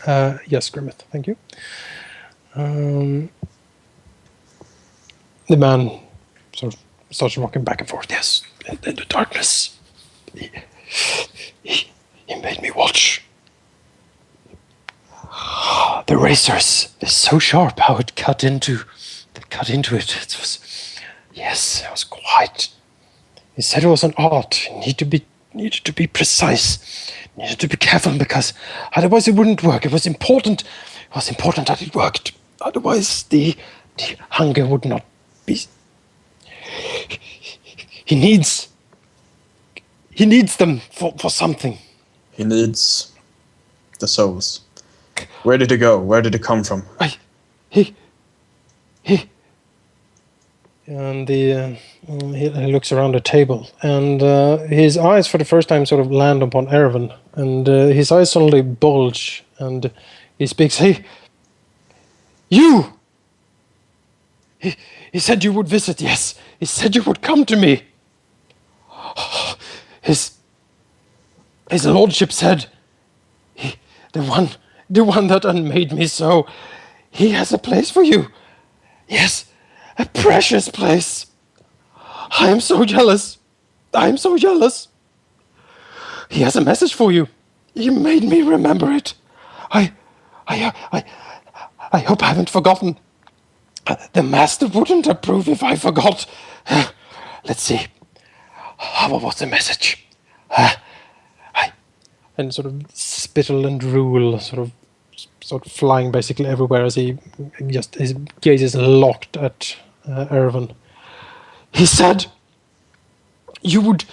Yes, Grimith, thank you. The man sort of starts walking back and forth. Yes, in the darkness. He made me watch. The razors, they're so sharp how it cut into it. It was quite. He said it was an art. It needed to be precise. Needed to be careful because otherwise it wouldn't work. It was important. It was important that it worked. Otherwise the hunger would not be. He needs them for something. He needs the souls. Where did it go? Where did it come from? He. And he looks around the table, and his eyes for the first time sort of land upon Erevan, and his eyes suddenly bulge, and he speaks, "Hey, you! He said you would visit, yes. He said you would come to me. His lordship said, the one that unmade me so, he has a place for you. Yes, a precious place. I am so jealous. He has a message for you. You made me remember it. I hope I haven't forgotten. The master wouldn't approve if I forgot. Let's see. What was the message? And sort of spittle and drool sort of flying basically everywhere as his gaze is locked at Erevan. He said you would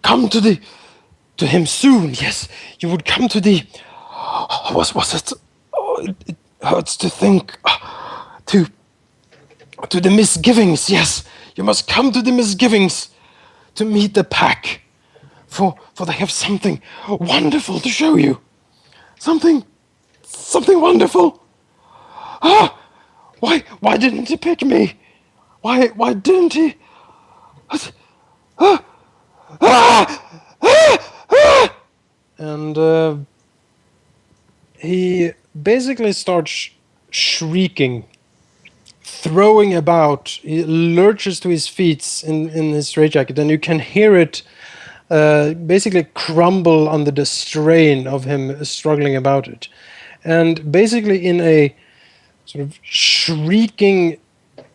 come to him soon. Yes, you would come to the. Was it? Oh, it hurts to think. To the misgivings. Yes, you must come to the misgivings to meet the pack, for they have something wonderful to show you. Something wonderful. Why didn't he pick me? Why didn't he? And he basically starts shrieking, throwing about. He lurches to his feet in his straitjacket, and you can hear it basically crumble under the strain of him struggling about it. And basically in a sort of shrieking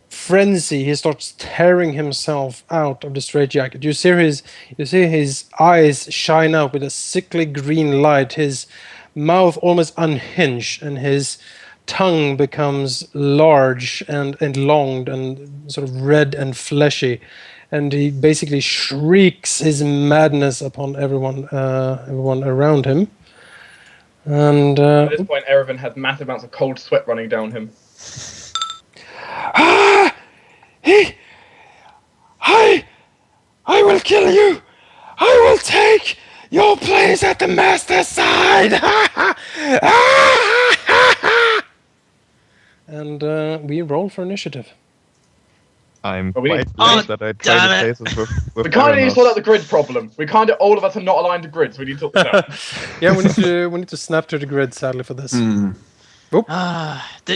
frenzy, he starts tearing himself out of the straitjacket. You see his eyes shine out with a sickly green light, his mouth almost unhinged, and his tongue becomes large and long and sort of red and fleshy, and he basically shrieks his madness upon everyone around him. And at this point, Erevan has massive amounts of cold sweat running down him. I will kill you. I will take your place at the master's side. And we roll for initiative. I'm quite pleased that I traded places with We kind of need to Arenoss. sort out the grid problem. All of us are not aligned to grids. We need to sort this out. Yeah, we need to snap to the grid, sadly, for this. Didn't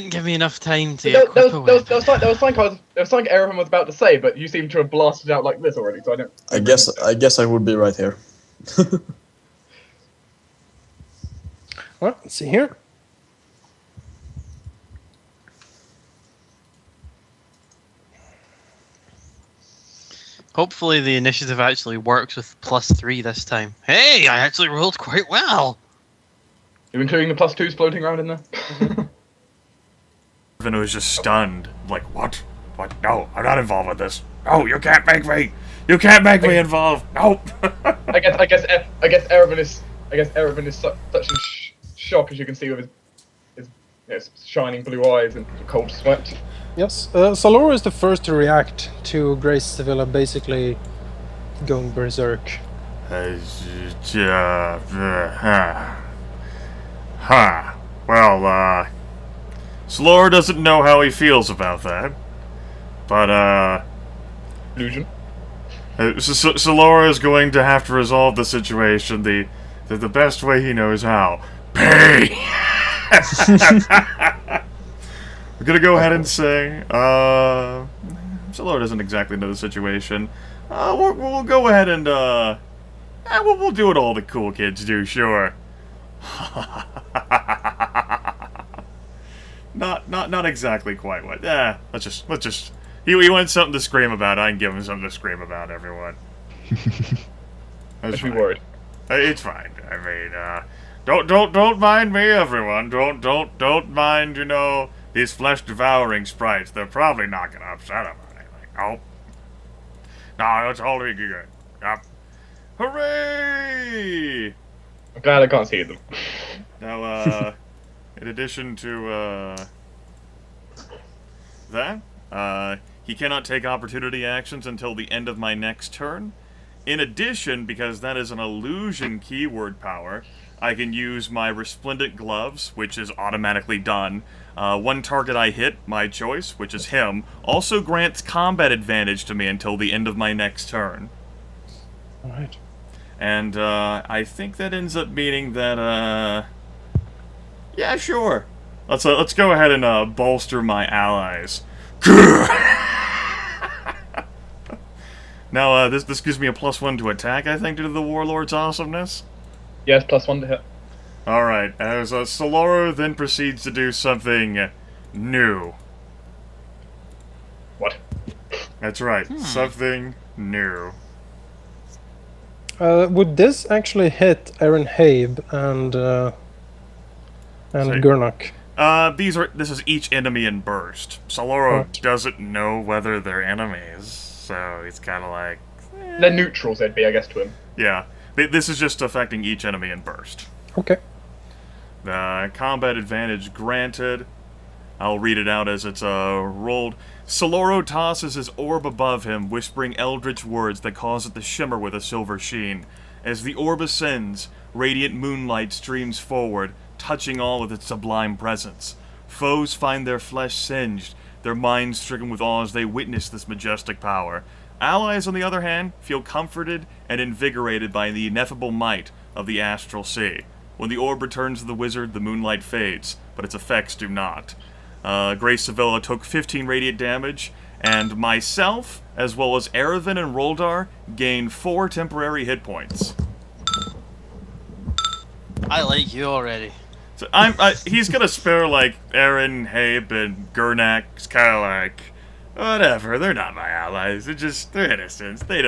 give me enough time to There equip a weapon. was something Erevan was about to say, but you seem to have blasted out like this already, so I don't... I guess I would be right here. Well, let's see here. Hopefully the initiative actually works with +3 this time. Hey, I actually rolled quite well. You're including the +2s floating around in there? Evan was just stunned. Like, what? What? No, I'm not involved with this. No, you can't make me. You can't make me involved. Nope. I guess Erevan is such in shock, as you can see with his shining blue eyes and cold sweat. Yes, Saloro is the first to react to Grace Sevilla basically going berserk. Well, Saloro doesn't know how he feels about that. But, Illusion. Saloro is going to have to resolve the situation the best way he knows how. Pay! We're gonna go ahead and say, Saloro doesn't exactly know the situation. We'll go ahead and, we'll do what all the cool kids do, sure. Not exactly quite what. Let's just. He wants something to scream about. I can give him something to scream about, everyone. That's Be worried. It's fine. I mean, don't mind me, everyone. Don't mind, you know, these flesh-devouring sprites. They're probably not gonna upset him or anything. Oh. No, it's all be good. Yep. Hooray! I'm glad I can't see them. Now, in addition to, that, he cannot take opportunity actions until the end of my next turn. In addition, because that is an illusion keyword power, I can use my Resplendent Gloves, which is automatically done. One target I hit, my choice, which is him, also grants combat advantage to me until the end of my next turn. Alright. And, I think that ends up meaning that, yeah, sure. Let's go ahead and, bolster my allies. Now, this gives me a +1 to attack, I think, due to the Warlord's awesomeness. Yes, +1 to hit. Alright, as Saloro then proceeds to do something new. What? That's right, something new. Would this actually hit Aaron Habe and Say- Gurnok? This is each enemy in burst. Saloro Right. doesn't know whether they're enemies, so he's kind of like... They're neutrals, they'd be, I guess, to him. Yeah, this is just affecting each enemy in burst. Okay. Combat advantage granted. I'll read it out as it's rolled. Saloro tosses his orb above him, whispering eldritch words that cause it to shimmer with a silver sheen. As the orb ascends, radiant moonlight streams forward, touching all with its sublime presence. Foes find their flesh singed, their minds stricken with awe as they witness this majestic power. Allies, on the other hand, feel comforted and invigorated by the ineffable might of the astral sea. When the orb returns to the wizard, the moonlight fades, but its effects do not. Grace Sevilla took 15 radiant damage, and myself, as well as Erevan and Roldar, gained 4 temporary hit points. I like you already. So he's gonna spare, like, Aaron, Habe, and Gurnak. It's kinda like, whatever, they're not my allies, they're innocents. They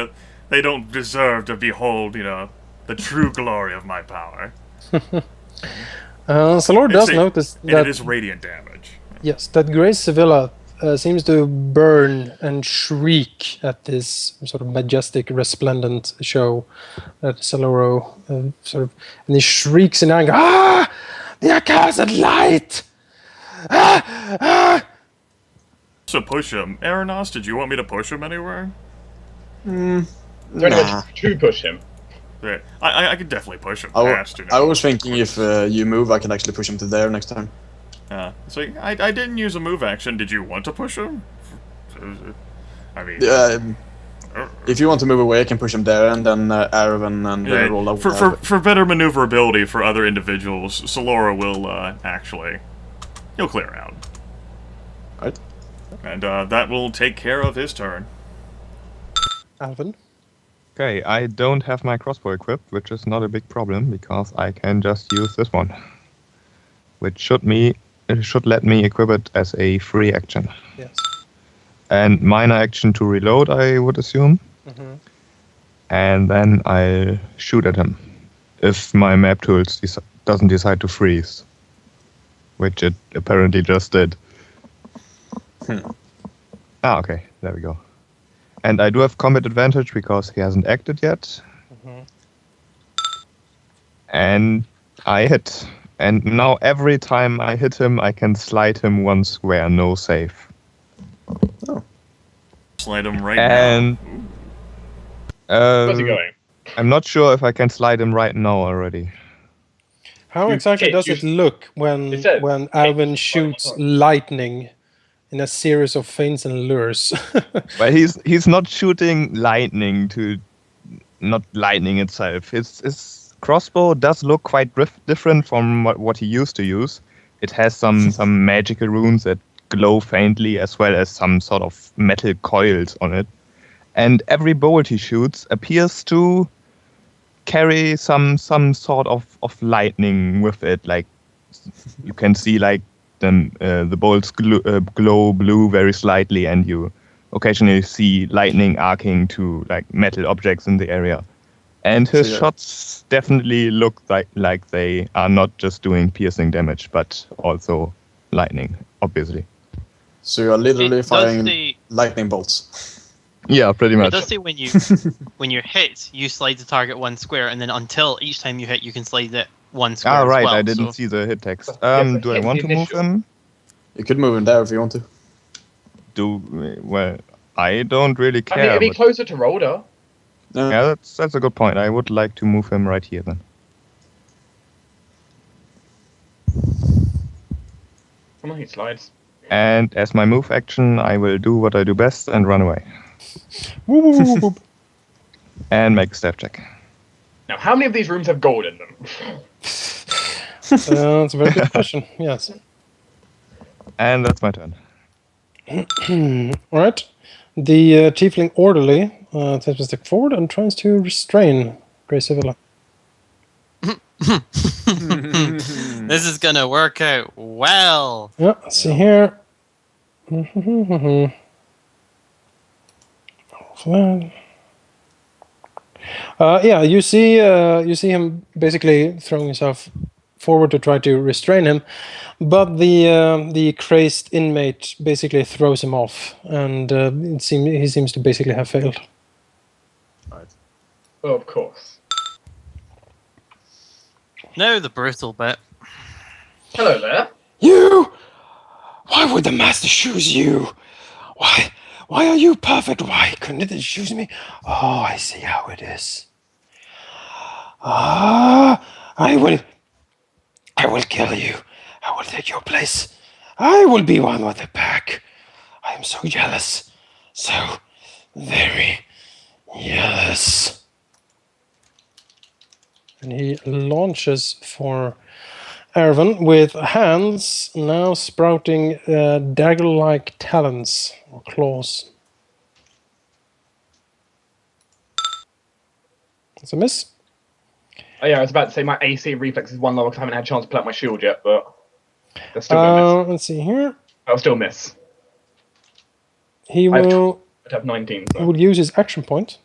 don't deserve to behold, you know, the true glory of my power. Salor does notice And that it is radiant damage. yes, that Grace Sevilla seems to burn and shriek at this sort of majestic, resplendent show that Saloro and he shrieks in anger. Ah! The accursed light! Ah! Ah! So push him. Arenoss, did you want me to push him anywhere? Is there any way to push him? Yeah, I could definitely push him I past, you know. was thinking if you move, I can actually push him to there next time. So I didn't use a move action. Did you want to push him? I mean... If you want to move away, I can push him there, and then Erevan and roll out. For better maneuverability for other individuals, Saloro will he'll clear out. Right. And that will take care of his turn. Alvyn? Okay, I don't have my crossbow equipped, which is not a big problem, because I can just use this one. Which should let me equip it as a free action. Yes. And minor action to reload, I would assume. Mm-hmm. And then I'll shoot at him. If my MapTool doesn't decide to freeze. Which it apparently just did. Ah, okay, there we go. And I do have combat advantage because he hasn't acted yet. Mm-hmm. And I hit. And now every time I hit him, I can slide him 1 square, no save. Slide him right And now. Where's he going? I'm not sure if I can slide him right now already. How exactly does it look when Alvyn shoots lightning in a series of feints and lures? But he's not shooting lightning not lightning itself. It's crossbow does look quite different from what he used to use. It has some magical runes that glow faintly, as well as some sort of metal coils on it. And every bolt he shoots appears to carry some sort of lightning with it. Like you can see like the bolts glow blue very slightly, and you occasionally see lightning arcing to like metal objects in the area. And his shots definitely look like they are not just doing piercing damage, but also lightning, obviously. So you are literally It does firing say- lightning bolts. Yeah, pretty It much. does say when you hit, you slide the target one square, and then until each time you hit, you can slide it one square as Right, well. I didn't so- see the hit text. Yes, Do I hit want the to move initial. him? You could move him there if you want to. Well, I don't really I mean, care. it'd be but closer to Roldar. yeah, that's a good point. I would like to move him right here then. Come on, he slides. And as my move action, I will do what I do best and run away. Woo, woo, woo, woo. And make a step check. Now, how many of these rooms have gold in them? That's a very good question. Yes. And that's my turn. All right. The tiefling orderly takes a step forward and tries to restrain Grey Sivilla. This is gonna work out well. Yeah. Let's see here. Yeah, you see him basically throwing himself forward to try to restrain him, but the crazed inmate basically throws him off, and he seems to basically have failed. Oh, of course. Now the brutal bit. Hello there. You! Why would the master choose you? Why are you perfect? Why couldn't it choose me? Oh, I see how it is. I will kill you. I will take your place. I will be one with the pack. I am so jealous. So very jealous. And he launches for Erevan with hands now sprouting dagger-like talons or claws. It's a miss. Oh, yeah, I was about to say my AC reflex is 1 lower because I haven't had a chance to pull out my shield yet, but that's still going to miss. Let's see here. I'll still miss. He I'd will have 19. he So. will use his action point.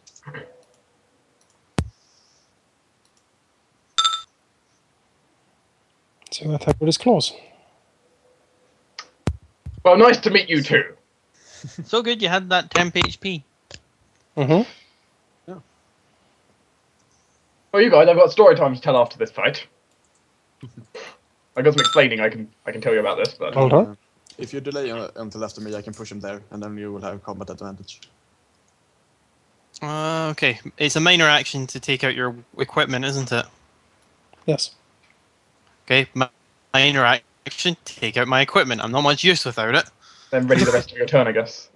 So attack with his claws. Well, nice to meet you too. So good you had that temp HP. Mm-hmm. Well, you guys, I've got story time to tell after this fight. I got some explaining I can tell you about this, but Hold on. If you delay until after me, I can push him there, and then you will have combat advantage. Okay, it's a minor action to take out your equipment, isn't it? Yes. Okay, minor action, take out my equipment. I'm not much use without it. then ready the rest of your turn, I guess.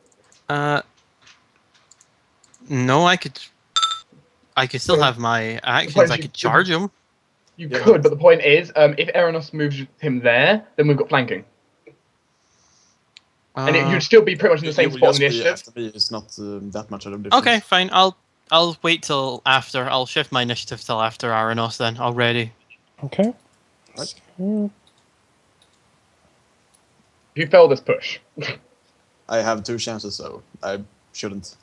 No, I could still have my actions. I could charge him. You could, but the point is, if Arenoss moves him there, then we've got flanking. And you'd still be pretty much in the same It will spot on just the be initiative. after me, it's not that much of a difference. Okay, fine. I'll wait till after. I'll shift my initiative till after Arenoss then. Already. Okay. Right. Mm, If you fail this push, I have 2 chances, so I shouldn't.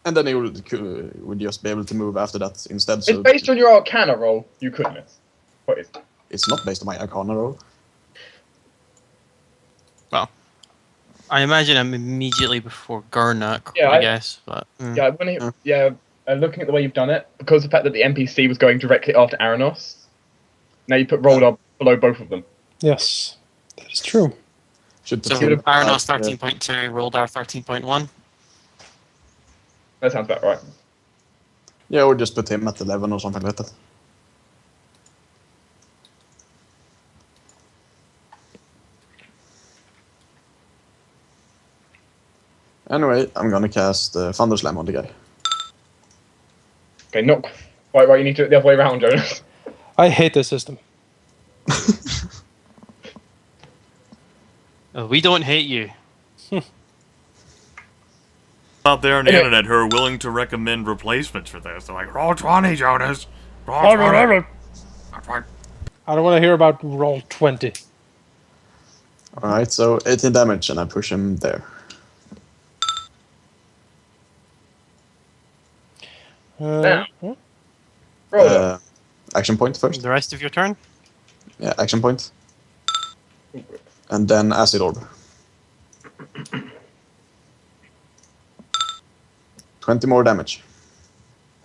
And then he would just be able to move after that instead. it's So based on your Arcana roll. You could miss. What is it? it's not based on my Arcana roll. Well, I imagine I'm immediately before Garnock, Yeah, I guess. But Yeah, looking at the way you've done it, because the fact that the NPC was going directly after Arenoss, now you put Roldar below both of them. yes, that is true. Should So put him- Arenoss 13.2, Roldar 13.1. That sounds about right. Yeah, or just put him at 11 or something like that. Anyway, I'm gonna cast Thunder Slam on the guy. Okay, not quite right. You need to do it the other way around, Jonas. I hate this system. We don't hate you. Out there on the Okay. internet who are willing to recommend replacements for this. They're like, roll 20, Jonas. Roll 20. That's right. I don't want to hear about roll 20. Alright, so 18 damage, and I push him there. Now. Huh? Roldar. Action point first. The rest of your turn? Yeah, action point. And then acid orb. 20 more damage.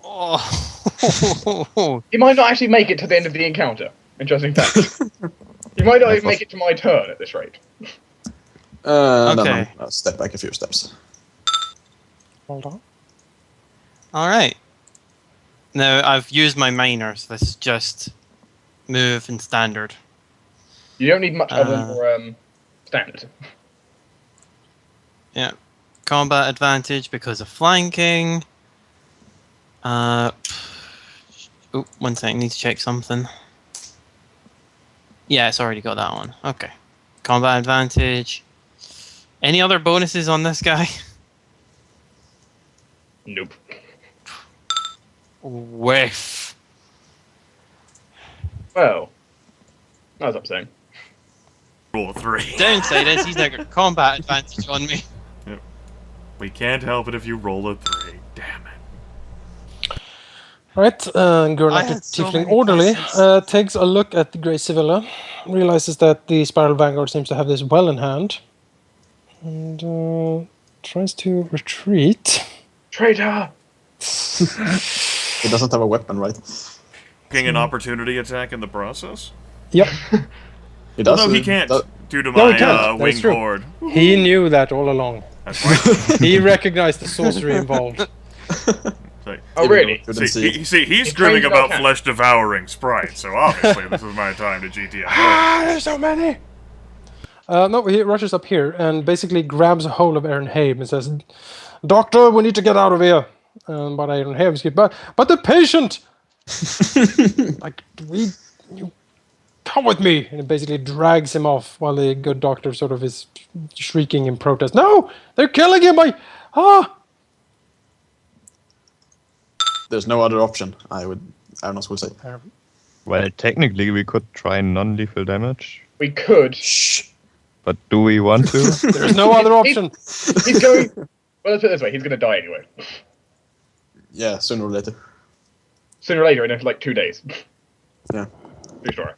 Oh. He might not actually make it to the end of the encounter. Interesting fact. He might not even make it to my turn at this rate. Then Okay. I'll step back a few steps. Hold on. Alright. Now, I've used my minors. Let's just move in standard. You don't need much other than your standard. Yeah. Combat advantage because of flanking. Oh, 1 second. Need to check something. Yeah, it's already got that one. Okay. Combat advantage. Any other bonuses on this guy? Nope. Whiff. Well, that was upsetting. Roll 3. Downside is he's now got combat advantage on me. We can't help it if you roll a 3. Damn it. Right, Gurlak, I the had so Tiefling many Orderly, pluses. takes a look at the Grey Sivilla, realizes that the Spiral Vanguard seems to have this well in hand, and tries to retreat. Traitor! He doesn't have a weapon, right? Taking an opportunity attack in the process? Yep, He does. No, he can't, due to No, he my can't. That is wing true. cord. he knew that all along. That's right. He recognized the sorcery involved. Like, Oh, really? he's It dreaming trains about our cat. flesh-devouring sprites, so obviously this is my time to GTFO. Ah, there's so many! No, he rushes up here and basically grabs a hold of Aaron Habe and says, "Doctor, we need to get out of here." But Aaron Habe is but the patient! Like, you come with me! And it basically drags him off while the good doctor sort of is shrieking in protest. No! They're killing him! There's no other option, Arenoss will say. Well, technically we could try non-lethal damage, We could. Shh! but do we want to? There's no other option. He's going. Well, let's put it this way: he's going to die anyway. Yeah, sooner or later. Sooner or later, in like 2 days. Yeah. True story.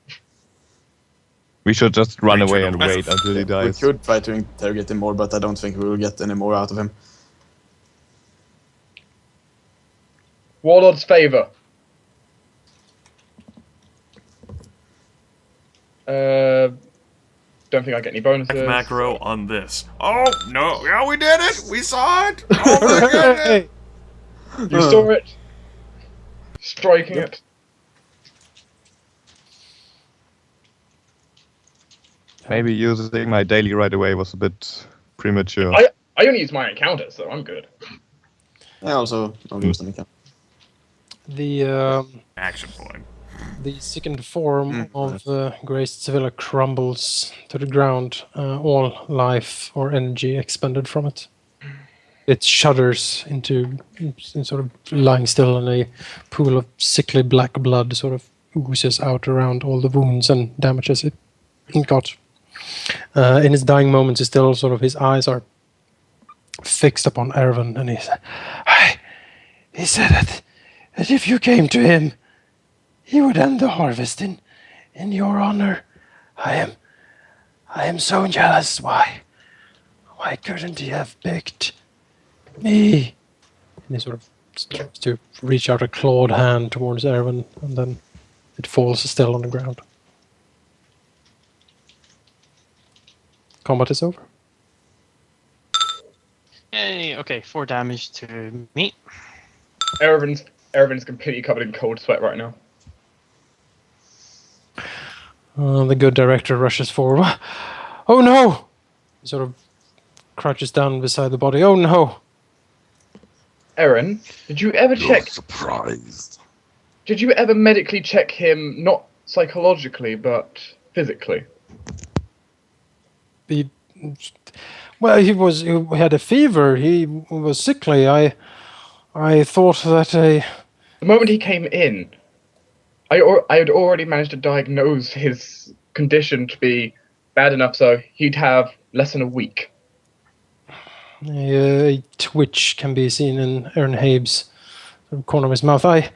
We should just run Reach away for and the wait mouth. until he We dies. could try to interrogate him more, but I don't think we will get any more out of him. Warlord's favor. Don't think I get any bonuses. Macro on this. Oh, no. Yeah, we did it. We saw it. Oh, my goodness. Hey, You saw it. Striking it. Maybe using my daily right away was a bit premature. I only use my encounters, so I'm good. I also don't use them again. the Action point. the second form of Grey Sivilla crumbles to the ground. All life or energy expended from it. It shudders into sort of lying still, and a pool of sickly black blood sort of oozes out around all the wounds and damages it got. In his dying moments, his eyes are fixed upon Erevan, and he said that if you came to him, he would end the harvest in your honor. I am so jealous. Why couldn't he have picked me? And he sort of starts to reach out a clawed hand towards Erevan, and then it falls still on the ground. Combat is over. Yay, okay, 4 damage to me. Erevan's completely covered in cold sweat right now. The good director rushes forward. Oh no! He sort of crouches down beside the body. Oh no! Eren, did you ever check? Surprised. Did you ever medically check him, not psychologically, but physically? He, well, he had a fever. He was sickly. I thought that The moment he came in, I had already managed to diagnose his condition to be bad enough so he'd have less than a week. a twitch can be seen in Aaron Habe's corner of his mouth. I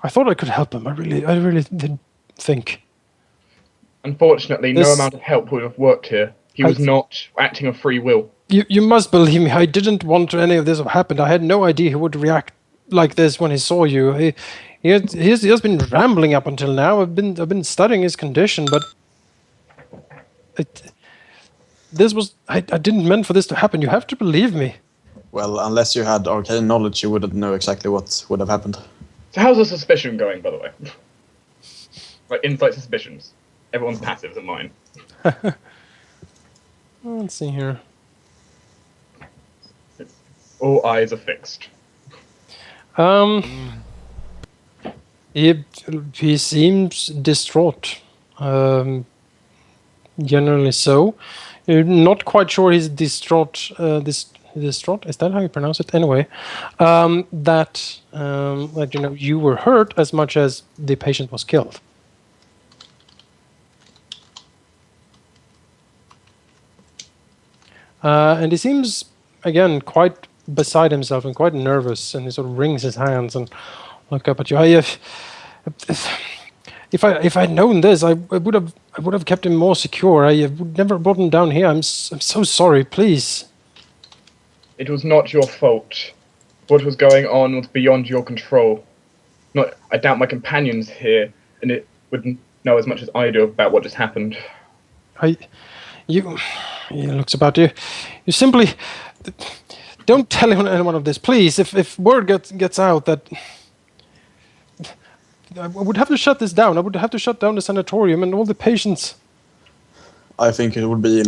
thought I could help him. I really did think. Unfortunately, no This- amount of help would have worked here. He was not acting of free will. You must believe me. I didn't want any of this to happen. I had no idea he would react like this when he saw you. He has been rambling up until now. I've been studying his condition, but I didn't meant for this to happen. You have to believe me. Well, unless you had arcane knowledge, you wouldn't know exactly what would have happened. So how's the suspicion going, by the way? Like, insight suspicions. Everyone's passive than mine. Let's see here. All eyes are fixed. He seems distraught. Generally so. Not quite sure he's distraught. Distraught, is that how you pronounce it? Anyway, that you were hurt as much as the patient was killed. And he seems again quite beside himself and quite nervous, and he sort of wrings his hands and look up at you. If I'd known this, I would have kept him more secure. I would never have brought him down here. I'm so sorry. Please. It was not your fault. What was going on was beyond your control. I doubt my companions here and it would know as much as I do about what just happened. He looks about you. You simply don't tell anyone of this, please. If word gets out that I would have to shut this down. I would have to shut down the sanatorium and all the patients. I think it would be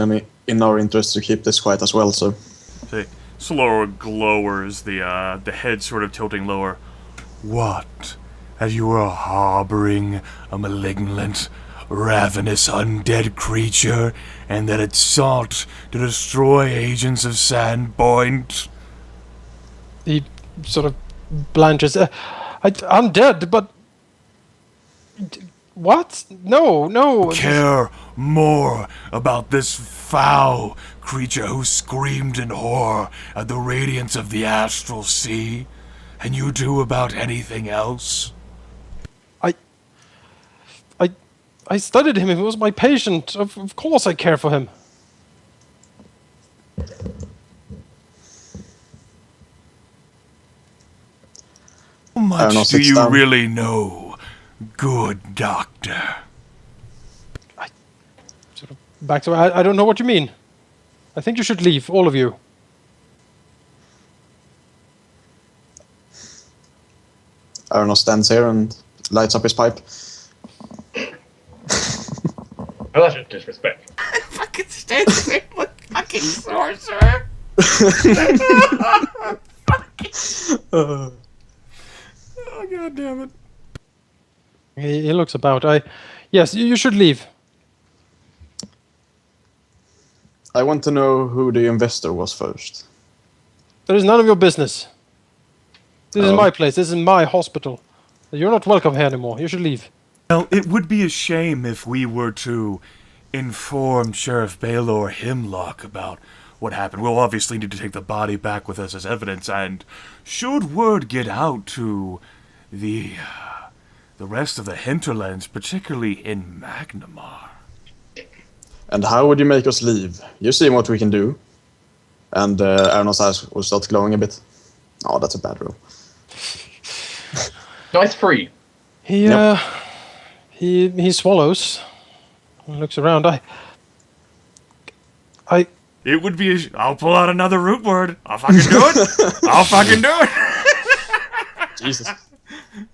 in our interest to keep this quiet as well, so... See, Saloro glowers, the head sort of tilting lower. What? That you were harboring a malignant, ravenous undead creature, and that it sought to destroy agents of Sandpoint? He sort of blanches. I'm dead, but... What? No. Care more about this foul creature who screamed in horror at the radiance of the astral sea, and you do about anything else? I studied him. He was my patient. Of course I care for him. How much Arenoss do sits you down. really know, good doctor? Sort of back to. I don't know what you mean. I think you should leave, all of you. Arenoss stands here and lights up his pipe. Oh, that's just disrespect. Fucking stand there, fucking sorcerer. Oh, god damn it. He looks about. Yes, you should leave. I want to know who the investor was first. That is none of your business. This is Oh. my place. This is my hospital. You're not welcome here anymore. You should leave. Well, it would be a shame if we were to inform Sheriff Baylor Himlock about what happened. We'll obviously need to take the body back with us as evidence, and should word get out to the rest of the hinterlands, particularly in Magnamar. And how would you make us leave? You see what we can do. And Arenoss' eyes will start glowing a bit. Oh, that's a bad roll. Nice free. He Yep. he swallows. And looks around. It would be I'll pull out another root word. I'll fucking do it. I'll fucking do it. Jesus.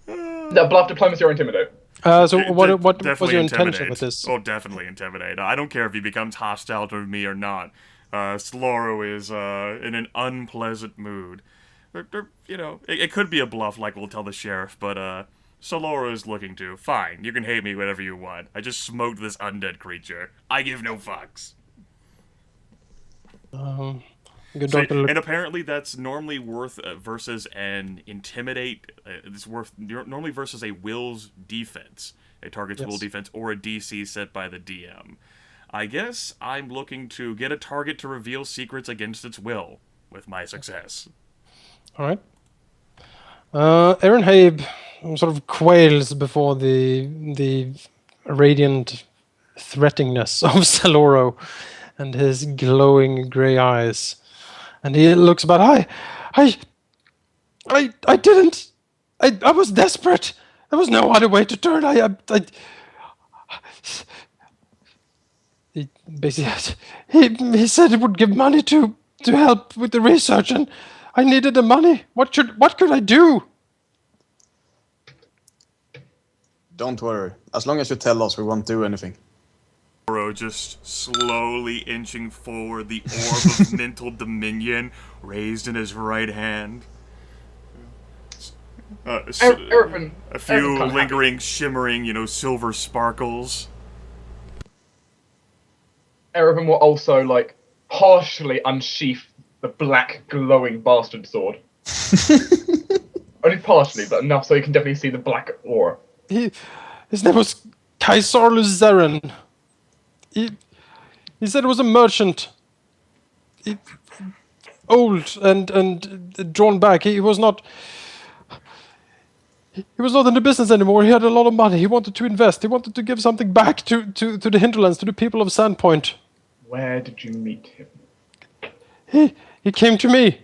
That bluff, diplomacy, or intimidate. So what was Definitely your intention intimidate. with this? Oh, definitely intimidate. I don't care if he becomes hostile to me or not. Saloro is in an unpleasant mood. you know, it could be a bluff, like we'll tell the sheriff, but Saloro is looking to. Fine, you can hate me whatever you want. I just smoked this undead creature. I give no fucks. Good So, doctor. and apparently that's normally worth versus an intimidate. It's worth normally versus a will's defense, a target's will defense, or a DC set by the DM. I guess I'm looking to get a target to reveal secrets against its will with my success. All right. Aaron Habe sort of quails before the radiant threateningness of Saloro and his glowing grey eyes, and he looks about. I didn't. I was desperate. There was no other way to turn. He basically he said he would give money to help with the research, and I needed the money. What could I do? Don't worry. As long as you tell us, we won't do anything. Saloro just slowly inching forward, the orb of mental dominion raised in his right hand. Erevan, A few Erevan's kinda lingering, shimmering, you know, silver sparkles. Erevan will also, like, partially unsheath the black, glowing bastard sword. Only partially, but enough so you can definitely see the black aura. His name was Kaisar Luzeren. He said he was a merchant. Old and drawn back. He was not. He was not in the business anymore. He had a lot of money. He wanted to invest. He wanted to give something back to the hinterlands, to the people of Sandpoint. Where did you meet him? He came to me.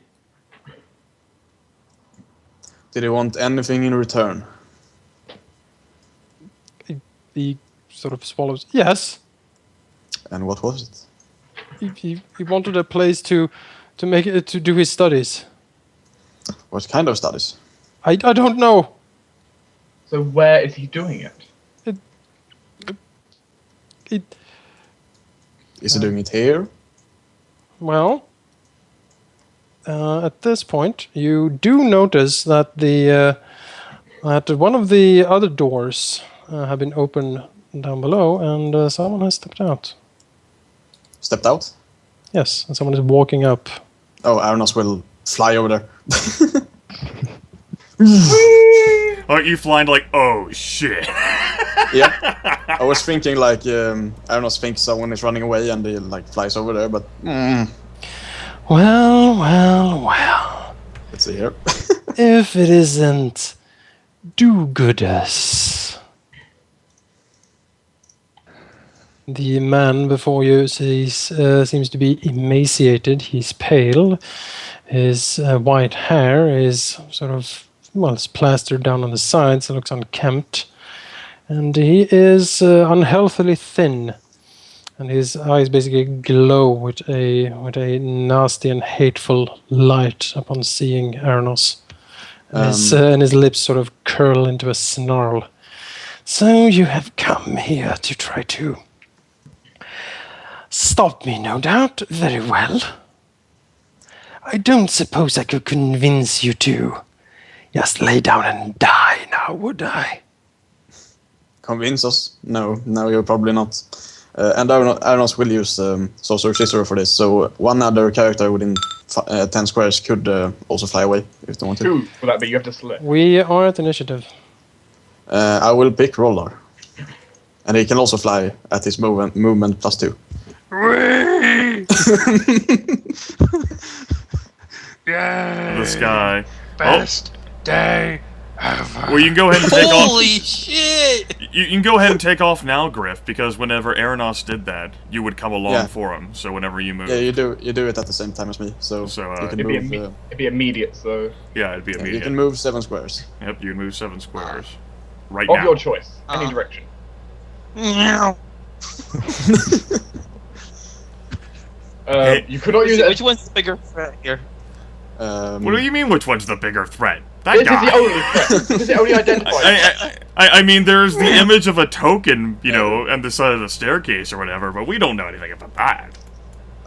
Did he want anything in return? He sort of swallows. Yes. And what was it? He wanted a place to make it to do his studies. What kind of studies? I don't know. So where is he doing it? Is he doing it here? Well, at this point, you do notice that that one of the other doors have been opened down below, and someone has stepped out. Stepped out? Yes, and someone is walking up. Oh, Arenoss will fly over there. Aren't you flying like, oh shit? Yeah. I was thinking like Arenoss thinks someone is running away and he like flies over there, but Well. let's see here. If it isn't do-gooders. The man before you seems to be emaciated. He's pale. His white hair is sort of, well, it's plastered down on the sides. It looks unkempt. And he is unhealthily thin. And his eyes basically glow with a nasty and hateful light upon seeing Arenoss. And his lips sort of curl into a snarl. So you have come here to try to stop me, no doubt. Very well. I don't suppose I could convince you to just lay down and die now, would I? Convince us? No, you're probably not. And Arenoss will use Sorcerer for this, so one other character within 10 squares could also fly away if they want to. Who will that be? You have to select. We are at initiative. I will pick Roldar. And he can also fly at his movement +2. Yeah. The sky. Best day ever. Well, you can go ahead and take off. Holy shit! You can go ahead and take off now, Griff, because whenever Arenoss did that, you would come along Yeah. for him. So whenever you move, Yeah, you do it at the same time as me, so you can It'd move. be immediate, so yeah, it'd be You immediate. can move 7 squares. Yep, you can move 7 squares. Right of now. your choice, any direction. Meow. Hey, You could not use Which it. one's the bigger threat here? What do you mean? Which one's the bigger threat? That This is guy. the only threat. This is the only identified. I mean, there's the image of a token, you know, on the side of the staircase or whatever, but we don't know anything about that.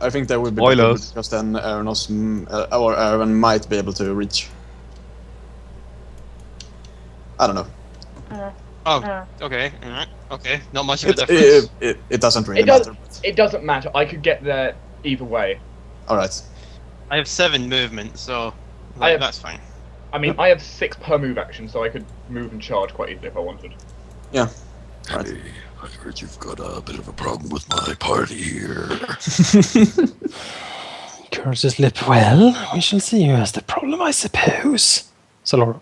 I think that would be Spoilers. better because then Arenoss or Erevan might be able to reach. I don't know. Oh, okay. Alright. Okay. Not much of a difference. It doesn't really It does. matter. But... It doesn't matter. I could get there either way. All right. I have 7 movement, so I have- that's fine. I mean, I have 6 per move action, so I could move and charge quite easily if I wanted. Yeah. Right. Hey, I heard you've got a bit of a problem with my party here. Curses lip well. We shall see who has the problem, I suppose. Saloro.